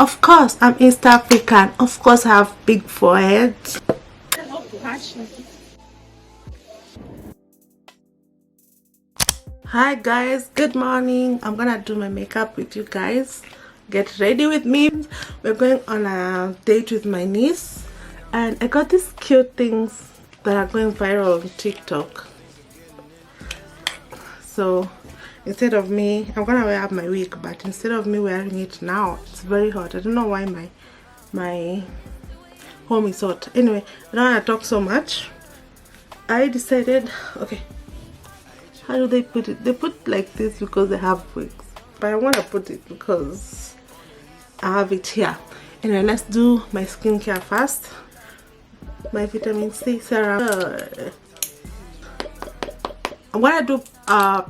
Of course, I'm East African. Of course, I have big forehead. Hi guys, good morning. I'm gonna do my makeup with you guys. Get ready with me. We're going on a date with my niece, and I got these cute things that are going viral on TikTok. So instead of me, I'm gonna wear my wig, but instead of me wearing it now, it's very hot. I don't know why my home is hot. Anyway, I don't want to talk so much. I decided, okay, how do they put it? They put like this because they have wigs, but I want to put it because I have it here. Anyway, let's do my skincare first. My vitamin C serum. I'm gonna do a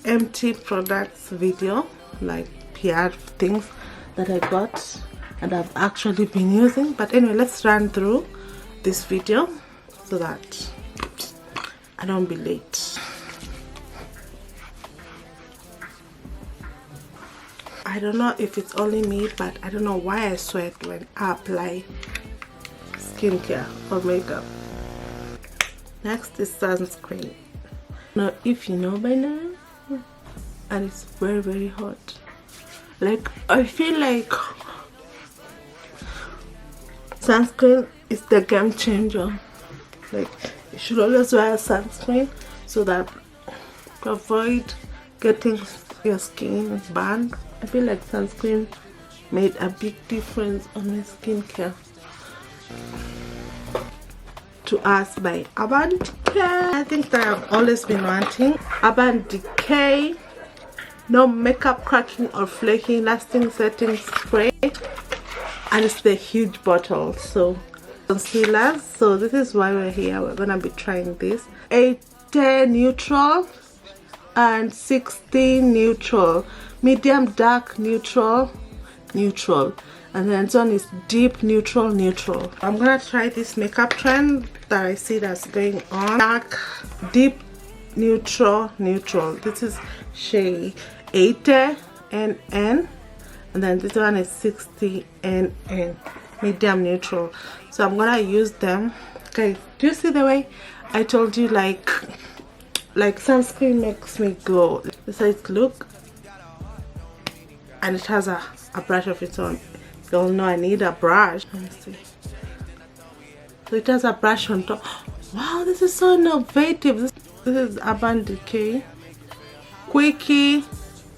empty products video, like PR things that I got and I've actually been using. But anyway, let's run through this video so that I don't be late. I don't know if it's only me, but I don't know why I sweat when I apply skincare or makeup. Next is sunscreen. Now, if you know by now, and it's very, very hot. Like, I feel like sunscreen is the game changer. Like, you should always wear sunscreen so that to avoid getting your skin burned. I feel like sunscreen made a big difference on my skincare. To Us by Urban Decay. I think that I've always been wanting. Urban Decay no makeup cracking or flaking lasting setting spray, and it's the huge bottle. So concealers, so this is why we're here. We're gonna be trying this. 80 neutral and 16 neutral, medium dark neutral, and then this one is deep neutral. I'm gonna try this makeup trend that I see that's going on. Dark, deep, neutral. This is shade 80 NN, and then this one is 60 NN, medium neutral. So I'm gonna use them. Okay, do you see the way I told you, like sunscreen makes me glow? This is how it look, and it has a brush of its own. You all know I need a brush. Let me see. So it has a brush on top. Wow, this is so innovative. This is Urban Decay Quickie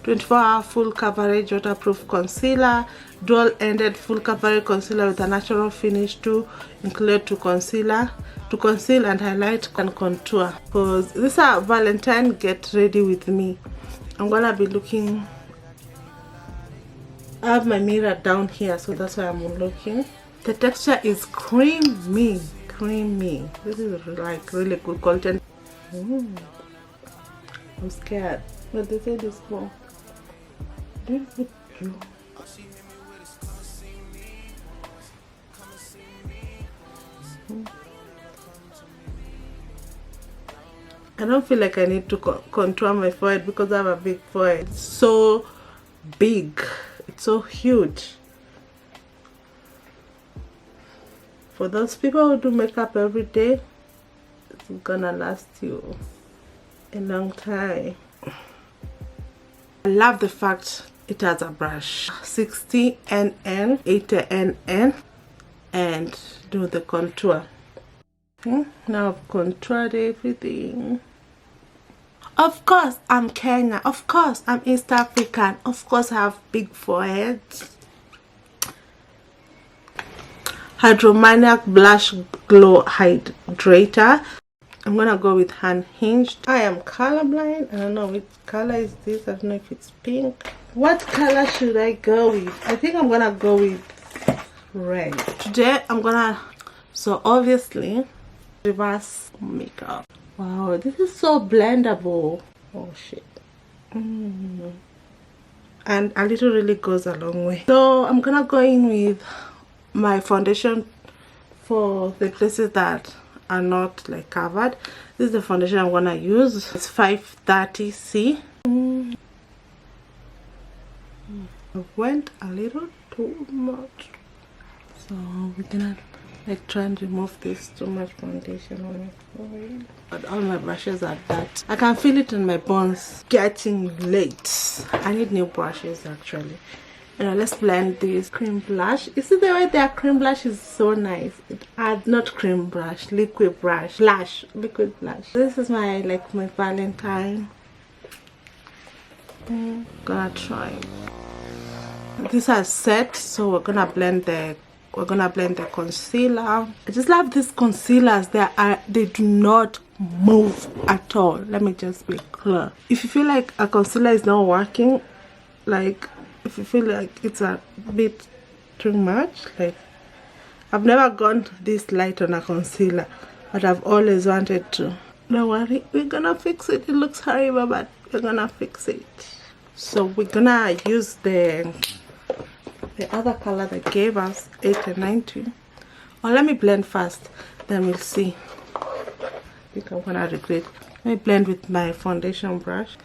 24-hour full coverage waterproof concealer, dual-ended full coverage concealer with a natural finish to include to conceal and highlight and contour. Because this is a Valentine get ready with me. I'm gonna be looking. I have my mirror down here, so that's why I'm looking. The texture is creamy. This is like really good content. I'm scared, but they say this more. I don't feel like I need to contour my forehead because I have a big forehead. It's so big, it's so huge. For those people who do makeup every day, it's gonna last you a long time. I love the fact it has a brush. 60 NN, 80 NN, and do the contour. Now I've contoured everything. Of course, I'm Kenya. Of course, I'm East African. Of course, I have big forehead. Hydromaniac Blush Glow Hydrator. I'm gonna go with Unhinged. I am colorblind. I don't know which color is this. I don't know if it's pink. What color should I go with? I think I'm gonna go with red. Today I'm gonna, so obviously, reverse makeup. Wow, this is so blendable. Oh shit. And a little really goes a long way. So I'm gonna go in with my foundation for the places that are not like covered. This is the foundation I'm gonna use. It's 530C. I went a little too much. So we're gonna like try and remove this too much foundation on my forehead. But all my brushes are that. I can feel it in my bones getting late. I need new brushes actually. Let's blend this cream blush. You see the way their cream blush is so nice. It adds not cream blush, liquid blush, liquid blush. This is my my Valentine. Gonna try. This has set, so we're gonna blend the concealer. I just love these concealers. They do not move at all. Let me just be clear. If you feel like a concealer is not working, like if you feel like it's a bit too much, like I've never gone this light on a concealer, but I've always wanted to. Don't worry, we're gonna fix it. It looks horrible, but we're gonna fix it. So we're gonna use the other color they gave us, 8 and 90. Oh, let me blend first, then we'll see. I think I'm gonna regret. Let me blend with my foundation brush.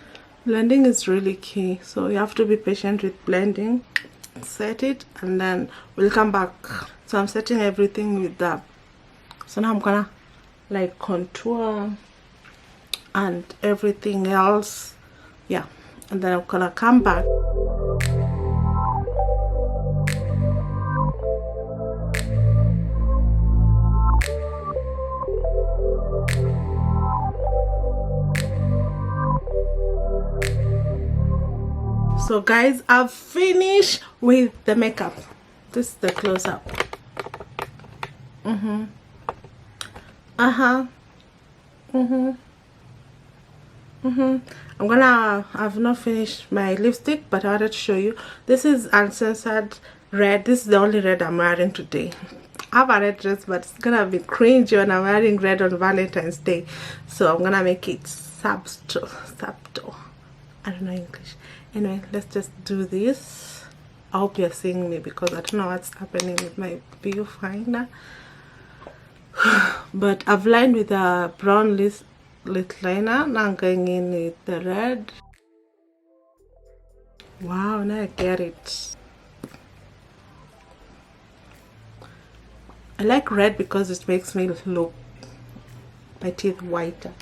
Blending is really key, so you have to be patient with blending. Set it and then we'll come back. So I'm setting everything with that. So now I'm gonna like contour and everything else, yeah, and then I'm gonna come back. So guys, I've finished with the makeup. This is the close-up. I've not finished my lipstick, but I wanted to show you. This is uncensored red. This is the only red I'm wearing today. I have a red dress, but it's gonna be cringy when I'm wearing red on Valentine's Day, so I'm gonna make it subtle. I don't know English. Anyway, let's just do this. I hope you're seeing me because I don't know what's happening with my viewfinder. But I've lined with a brown lip liner. Now I'm going in with the red. Wow, now I get it. I like red because it makes me look my teeth whiter.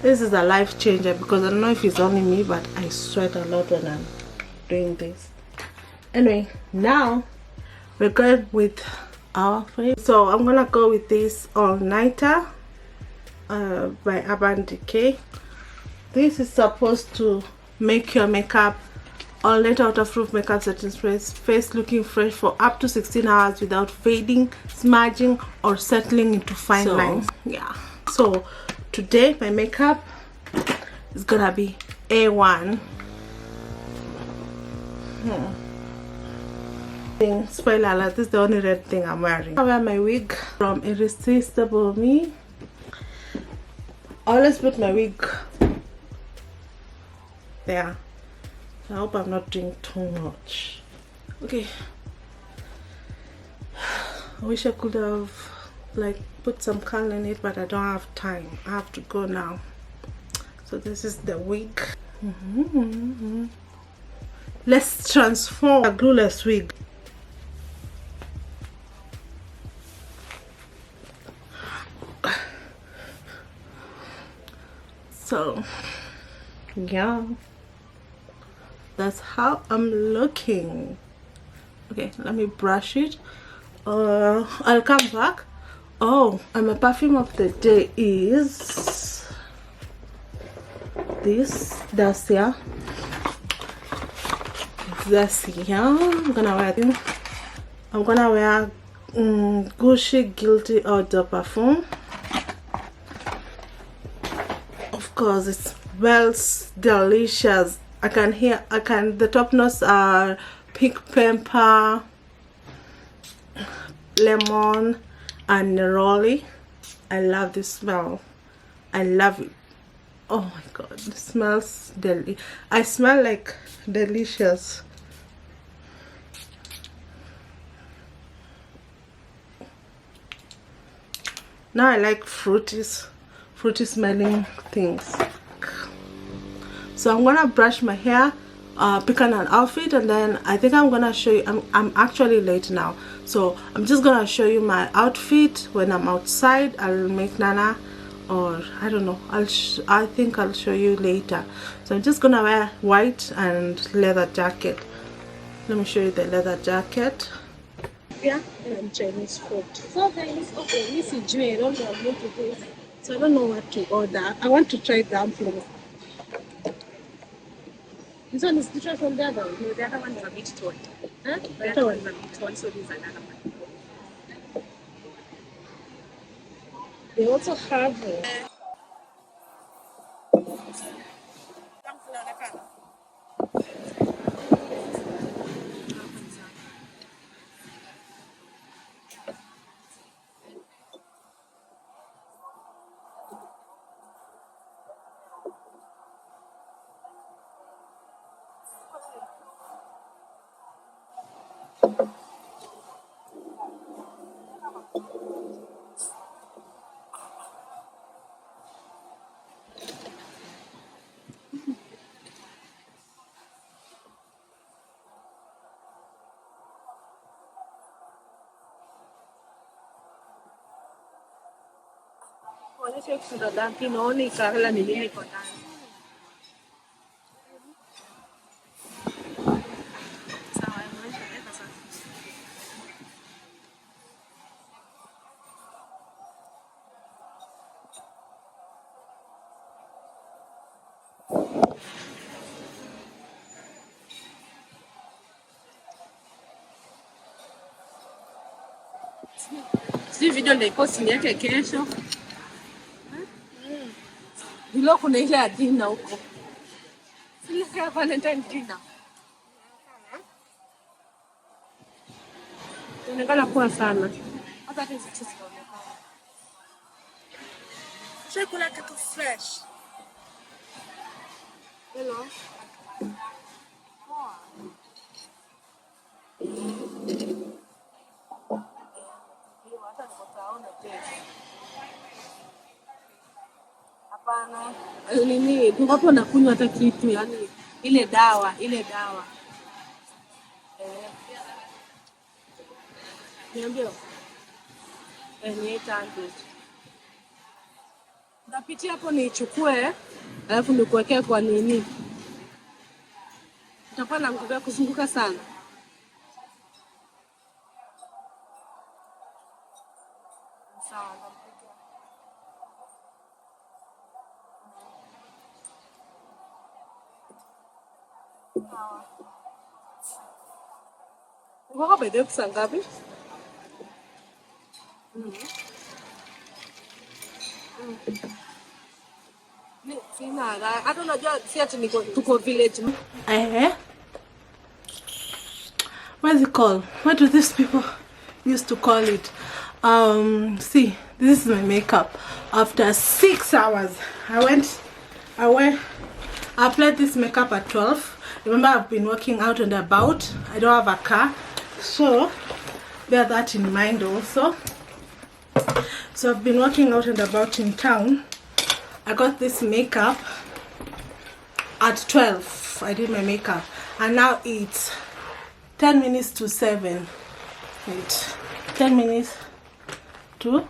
This is a life changer because I don't know if it's only me, but I sweat a lot when I'm doing this. Anyway, now we're going with our face. So I'm gonna go with this All Nighter by Urban Decay. This is supposed to make your makeup all night waterproof makeup setting spray, face looking fresh for up to 16 hours without fading, smudging, or settling into fine lines. Yeah. So today my makeup is gonna be A1. Spoiler alert, this is the only red thing I'm wearing. I wear my wig from Irresistible Me. I always put my wig there. I hope I'm not doing too much. Okay. I wish I could have like put some color in it, but I don't have time. I have to go now. So this is the wig. Let's transform a glueless wig. So yeah, that's how I'm looking. Okay, let me brush it. I'll come back. Oh, and my perfume of the day is this Dacia. I'm gonna wear Gucci Guilty Odor Parfum. Of course, it smells delicious. The top notes are pink pepper, lemon, and neroli. I love this smell. I love it. Oh my god, it smells I smell like delicious. Now I like fruity smelling things. So I'm gonna brush my hair pick an outfit, and then I think I'm gonna show you. I'm actually late now, so I'm just gonna show you my outfit when I'm outside. I'll make Nana, or I don't know, I think I'll show you later. So I'm just gonna wear white and leather jacket. Let me show you the leather jacket. Yeah, and Chinese food. So guys, okay, this is June. I don't know what to do, so I don't know what to order. I want to try dumplings. This one is different from the other one. No, the other one is a bit tall. Huh? The other one is a bit tall, so this is another one. They also have si video ndio posti yake kesho. Bilo kuna ile ya dinner huko. Sile ya Valentine dinner. Inaonekana poa sana. Hata hizo chips zinaonekana. Chakula kitu fresh. Hello. Hapana. Nini? Hapo nakunywa hata kitu, yani ile dawa. Niambie. Ni 800. Ndapitia hapo nichukue, alafu nikuwekea kwa nini? Utakuwa na nguvu ya kuzunguka sana. Sawa. Wako bede pesa ngapi? Hata unajua si ati niko tuko village. What's it called? What do these people used to call it? See, this is my makeup. After 6 hours, I applied this makeup at 12. Remember, I've been working out and about. I don't have a car, so bear that in mind also. So I've been working out and about in town. I got this makeup at 12. I did my makeup, and now it's 10 minutes to 7. Wait, 10 minutes to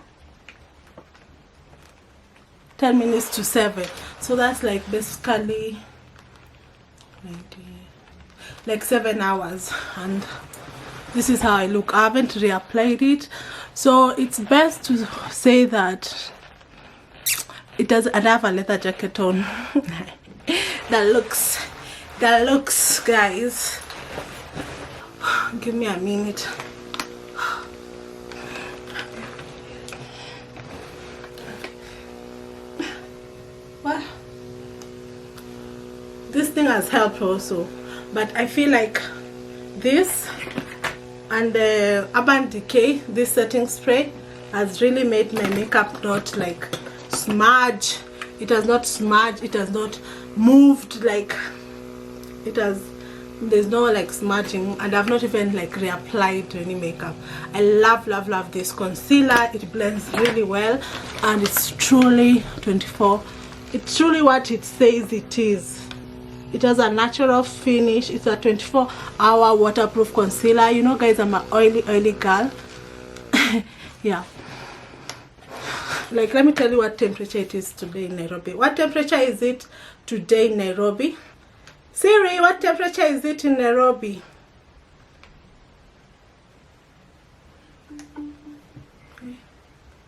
10 minutes to 7. So that's like basically like 7 hours, and this is how I look. I haven't reapplied it, so it's best to say that it does. I have a leather jacket on. that looks guys, give me a minute. Well, this thing has helped also, but I feel like this and the Urban Decay, this setting spray, has really made my makeup not like smudge. It has not smudged, it has not moved, like it has, there's no like smudging, and I've not even like reapplied any makeup. I love this concealer. It blends really well, and it's truly 24. It's truly what it says it is. It has a natural finish. It's a 24-hour waterproof concealer. You know guys, I'm an oily girl. Yeah, like let me tell you what temperature it is today in Nairobi. What temperature is it today in Nairobi? Siri, what temperature is it in Nairobi?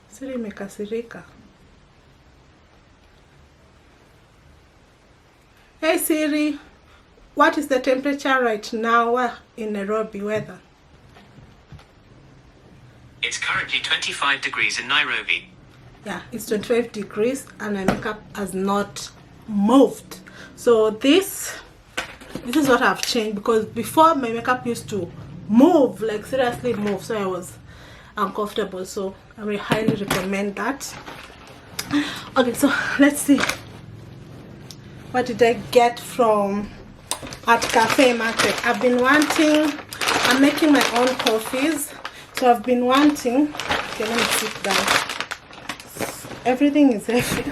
Siri imekasirika. Hey Siri, what is the temperature right now in Nairobi weather? It's currently 25 degrees in Nairobi. Yeah, it's 25 degrees and my makeup has not moved. So this is what I've changed, because before my makeup used to move, like seriously move, so I was uncomfortable. So I will highly recommend that. Okay, so let's see, what did I get from at Cafe Market? I'm making my own coffees, so I've been wanting, okay, let me sit down, everything is heavy.